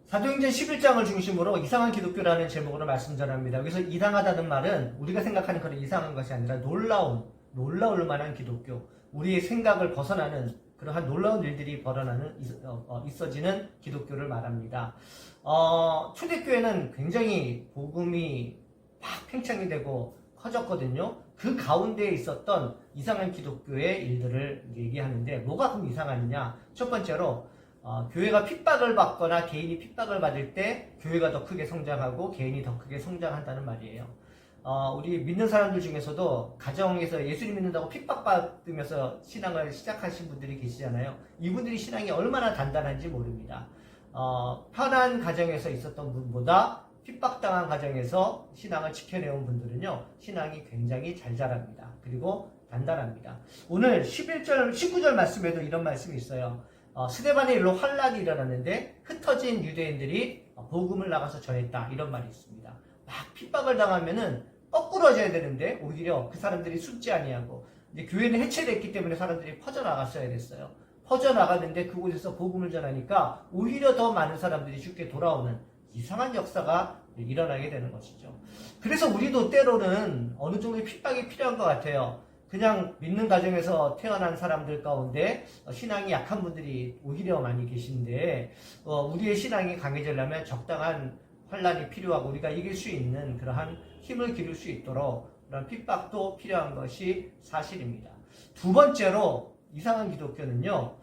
사도행전 11장을 중심으로 이상한 기독교라는 제목으로 말씀 전합니다. 여기서 이상하다는 말은 우리가 생각하는 그런 이상한 것이 아니라 놀라울 만한 기독교, 우리의 생각을 벗어나는 그러한 놀라운 일들이 있어지는 기독교를 말합니다. 초대교회는 굉장히 복음이 막 팽창이 되고 커졌거든요. 그 가운데에 있었던 이상한 기독교의 일들을 얘기하는데 뭐가 그럼 이상하느냐? 첫 번째로 교회가 핍박을 받거나 개인이 핍박을 받을 때 교회가 더 크게 성장하고 개인이 더 크게 성장한다는 말이에요. 우리 믿는 사람들 중에서도 가정에서 예수님 믿는다고 핍박받으면서 신앙을 시작하신 분들이 계시잖아요. 이분들이 신앙이 얼마나 단단한지 모릅니다. 편한 가정에서 있었던 분보다 핍박당한 가정에서 신앙을 지켜내온 분들은요, 신앙이 굉장히 잘 자랍니다. 그리고 단단합니다. 오늘 19절 말씀에도 이런 말씀이 있어요. 스데반의 일로 환란이 일어났는데 흩어진 유대인들이 복음을 나가서 전했다. 이런 말이 있습니다. 막 핍박을 당하면은 거꾸러져야 되는데 오히려 그 사람들이 숨지 아니하고 이제 교회는 해체됐기 때문에 사람들이 퍼져나갔어야 됐어요. 퍼져나갔는데 그곳에서 복음을 전하니까 오히려 더 많은 사람들이 죽게 돌아오는 이상한 역사가 일어나게 되는 것이죠. 그래서 우리도 때로는 어느 정도의 핍박이 필요한 것 같아요. 그냥 믿는 가정에서 태어난 사람들 가운데 신앙이 약한 분들이 오히려 많이 계신데 우리의 신앙이 강해지려면 적당한 환란이 필요하고 우리가 이길 수 있는 그러한 힘을 기를 수 있도록 그런 핍박도 필요한 것이 사실입니다. 두 번째로 이상한 기독교는요,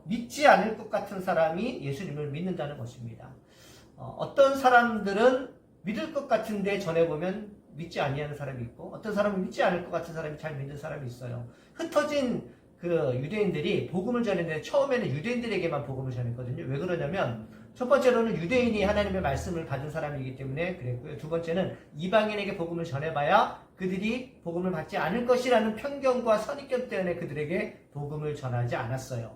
믿지 않을 것 같은 사람이 예수님을 믿는다는 것입니다. 어떤 사람들은 믿을 것 같은데 전해보면 믿지 아니하는 사람이 있고 어떤 사람은 믿지 않을 것 같은 사람이 잘 믿는 사람이 있어요. 흩어진 그 유대인들이 복음을 전했는데 처음에는 유대인들에게만 복음을 전했거든요. 왜 그러냐면 첫 번째로는 유대인이 하나님의 말씀을 받은 사람이기 때문에 그랬고요. 두 번째는 이방인에게 복음을 전해봐야 그들이 복음을 받지 않을 것이라는 편견과 선입견 때문에 그들에게 복음을 전하지 않았어요.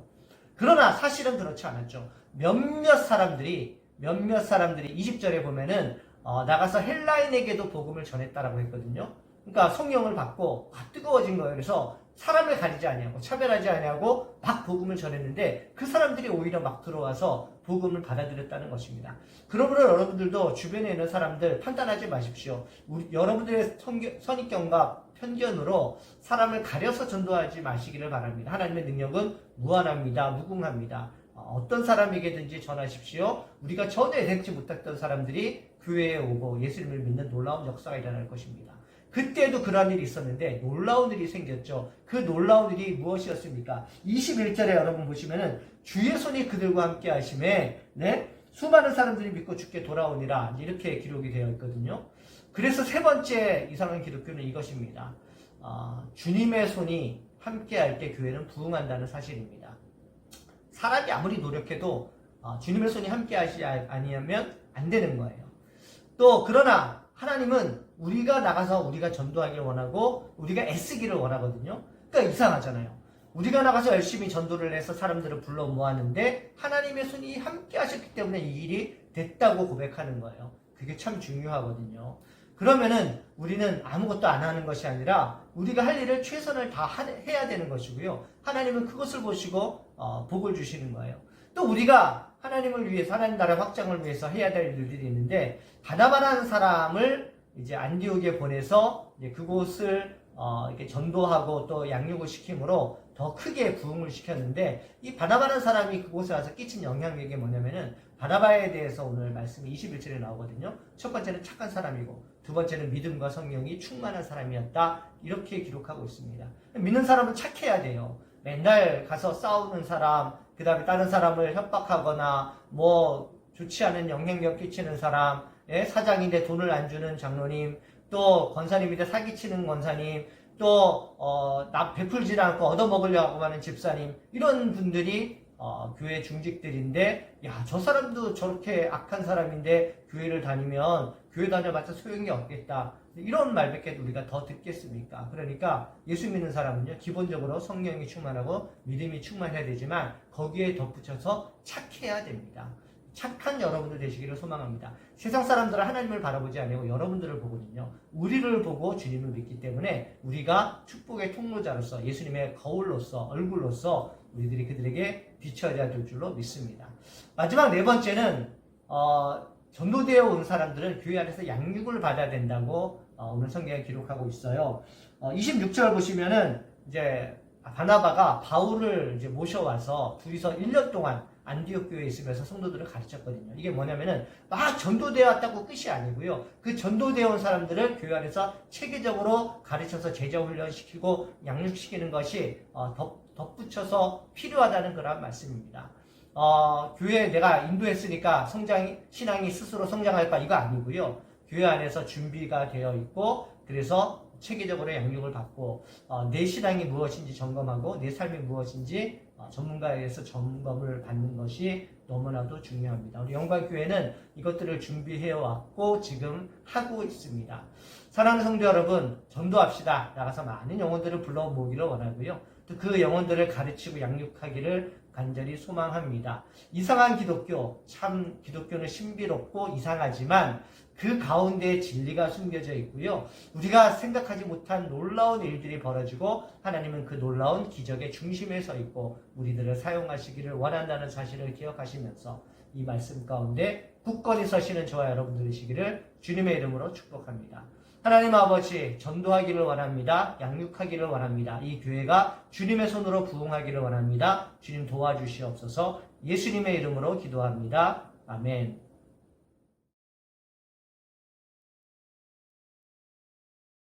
그러나 사실은 그렇지 않았죠. 몇몇 사람들이 20절에 보면은 나가서 헬라인에게도 복음을 전했다라고 했거든요. 그러니까 성령을 받고 뜨거워진 거예요. 그래서 사람을 가리지 아니하고 차별하지 아니하고 막 복음을 전했는데 그 사람들이 오히려 막 들어와서 복음을 받아들였다는 것입니다. 그러므로 여러분들도 주변에 있는 사람들 판단하지 마십시오. 여러분들의 선입견과 편견으로 사람을 가려서 전도하지 마시기를 바랍니다. 하나님의 능력은 무한합니다. 무궁합니다. 어떤 사람에게든지 전하십시오. 우리가 전혀 예상치 못했던 사람들이 교회에 오고 예수님을 믿는 놀라운 역사가 일어날 것입니다. 그때도 그런 일이 있었는데 놀라운 일이 생겼죠. 그 놀라운 일이 무엇이었습니까? 21절에 여러분 보시면은 주의 손이 그들과 함께 하심에 수많은 사람들이 믿고 죽게 돌아오니라 이렇게 기록이 되어 있거든요. 그래서 세 번째 이상한 기독교는 이것입니다. 주님의 손이 함께 할 때 교회는 부흥한다는 사실입니다. 사람이 아무리 노력해도 주님의 손이 함께 하시지 아니하면 안 되는 거예요. 또 그러나 하나님은 우리가 나가서 우리가 전도하기를 원하고 우리가 애쓰기를 원하거든요. 그러니까 이상하잖아요. 우리가 나가서 열심히 전도를 해서 사람들을 불러 모았는데 하나님의 손이 함께 하셨기 때문에 이 일이 됐다고 고백하는 거예요. 그게 참 중요하거든요. 그러면은 우리는 아무것도 안 하는 것이 아니라 우리가 할 일을 최선을 해야 되는 것이고요. 하나님은 그것을 보시고 복을 주시는 거예요. 또 우리가 하나님을 위해서 하나님 나라 확장을 위해서 해야 될 일들이 있는데 바나바라는 사람을 이제 안디옥에 보내서 이제 그곳을 이렇게 전도하고 또 양육을 시킴으로 더 크게 부흥을 시켰는데 이 바나바라는 사람이 그곳에 와서 끼친 영향력이 뭐냐면은 바나바에 대해서 오늘 말씀이 21절에 나오거든요. 첫 번째는 착한 사람이고 두 번째는 믿음과 성령이 충만한 사람이었다. 이렇게 기록하고 있습니다. 믿는 사람은 착해야 돼요. 맨날 가서 싸우는 사람, 그 다음에 다른 사람을 협박하거나 좋지 않은 영향력 끼치는 사람, 사장인데 돈을 안 주는 장로님, 또 권사님인데 사기치는 권사님, 또 베풀지 않고 얻어먹으려고 하는 집사님, 이런 분들이 교회 중직들인데 저 사람도 저렇게 악한 사람인데 교회를 다니면 교회 다녀봤자 소용이 없겠다. 이런 말밖에 우리가 더 듣겠습니까? 그러니까 예수 믿는 사람은요, 기본적으로 성령이 충만하고 믿음이 충만해야 되지만 거기에 덧붙여서 착해야 됩니다. 착한 여러분들 되시기를 소망합니다. 세상 사람들은 하나님을 바라보지 않고 여러분들을 보거든요. 우리를 보고 주님을 믿기 때문에 우리가 축복의 통로자로서 예수님의 거울로서 얼굴로서 우리들이 그들에게 비춰야 될 줄로 믿습니다. 마지막 네 번째는 전도되어 온 사람들은 교회 안에서 양육을 받아야 된다고 오늘 성경에 기록하고 있어요. 26절 보시면은 이제 바나바가 바울을 이제 모셔와서 둘이서 1년 동안 안디옥 교회에 있으면서 성도들을 가르쳤거든요. 이게 뭐냐면은 막 전도되어 왔다고 끝이 아니고요. 그 전도되어 온 사람들을 교회 안에서 체계적으로 가르쳐서 제자 훈련시키고 양육시키는 것이 덧붙여서 필요하다는 그런 말씀입니다. 교회에 내가 인도했으니까 신앙이 스스로 성장할까? 이거 아니고요. 교회 안에서 준비가 되어 있고, 그래서 체계적으로 양육을 받고, 내 신앙이 무엇인지 점검하고, 내 삶이 무엇인지 전문가에 의해서 점검을 받는 것이 너무나도 중요합니다. 우리 영광교회는 이것들을 준비해왔고, 지금 하고 있습니다. 사랑하는 성도 여러분, 전도합시다. 나가서 많은 영혼들을 불러 모으기를 원하고요. 또 그 영혼들을 가르치고 양육하기를 간절히 소망합니다. 이상한 기독교, 참 기독교는 신비롭고 이상하지만 그 가운데에 진리가 숨겨져 있고요. 우리가 생각하지 못한 놀라운 일들이 벌어지고 하나님은 그 놀라운 기적의 중심에 서 있고 우리들을 사용하시기를 원한다는 사실을 기억하시면서 이 말씀 가운데 굳건히 서시는 저와 여러분 되시기를 주님의 이름으로 축복합니다. 하나님 아버지, 전도하기를 원합니다. 양육하기를 원합니다. 이 교회가 주님의 손으로 부흥하기를 원합니다. 주님 도와주시옵소서. 예수님의 이름으로 기도합니다. 아멘.